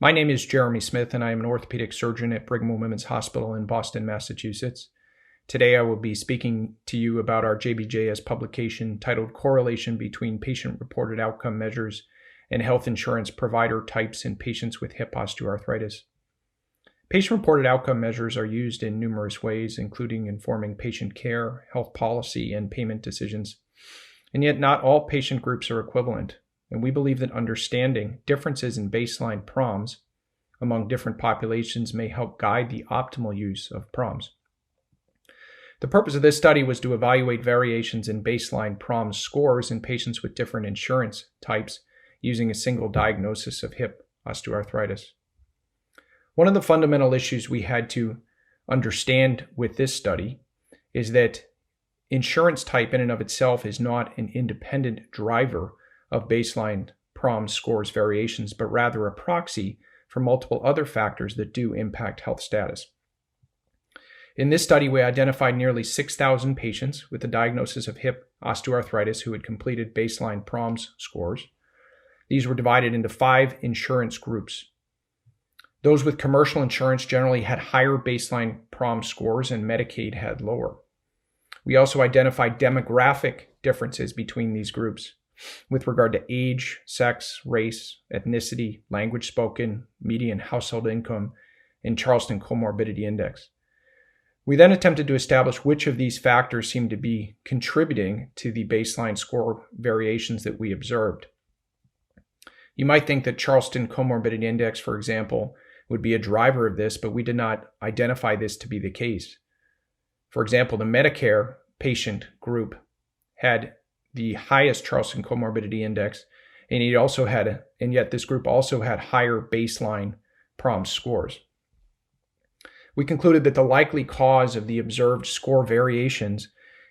My name is Jeremy Smith, and I am an orthopedic surgeon at Brigham and Women's Hospital in Boston, Massachusetts. Today, I will be speaking to you about our JBJS publication titled Correlation Between Patient-Reported Outcome Measures and Health Insurance Provider Types in Patients with Hip Osteoarthritis. Patient-reported outcome measures are used in numerous ways, including informing patient care, health policy, and payment decisions. And yet, not all patient groups are equivalent. And we believe that understanding differences in baseline PROMs among different populations may help guide the optimal use of PROMs. The purpose of this study was to evaluate variations in baseline PROMs scores in patients with different insurance types using a single diagnosis of hip osteoarthritis. One of the fundamental issues we had to understand with this study is that insurance type in and of itself is not an independent driver of baseline PROM scores variations, but rather a proxy for multiple other factors that do impact health status. In this study, we identified nearly 6,000 patients with a diagnosis of hip osteoarthritis who had completed baseline PROMs scores. These were divided into 5 insurance groups. Those with commercial insurance generally had higher baseline PROM scores, and Medicaid had lower. We also identified demographic differences between these groups with regard to age, sex, race, ethnicity, language spoken, median household income, and Charleston Comorbidity Index. We then attempted to establish which of these factors seemed to be contributing to the baseline score variations that we observed. You might think that Charleston Comorbidity Index, for example, would be a driver of this, but we did not identify this to be the case. For example, the Medicare patient group had the highest Charleston Comorbidity Index, and yet this group also had higher baseline PROM scores. We concluded that the likely cause of the observed score variations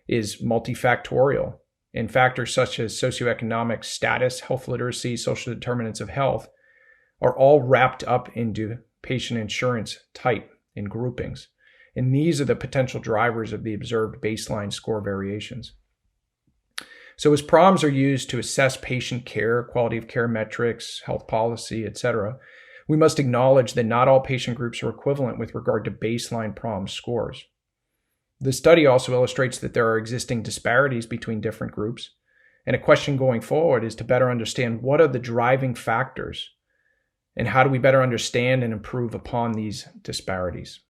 is multifactorial, and factors such as socioeconomic status, health literacy, social determinants of health are all wrapped up into patient insurance type and groupings. And these are the potential drivers of the observed baseline score variations. So as PROMs are used to assess patient care, quality of care metrics, health policy, etc., we must acknowledge that not all patient groups are equivalent with regard to baseline PROM scores. The study also illustrates that there are existing disparities between different groups, and a question going forward is to better understand what are the driving factors and how do we better understand and improve upon these disparities.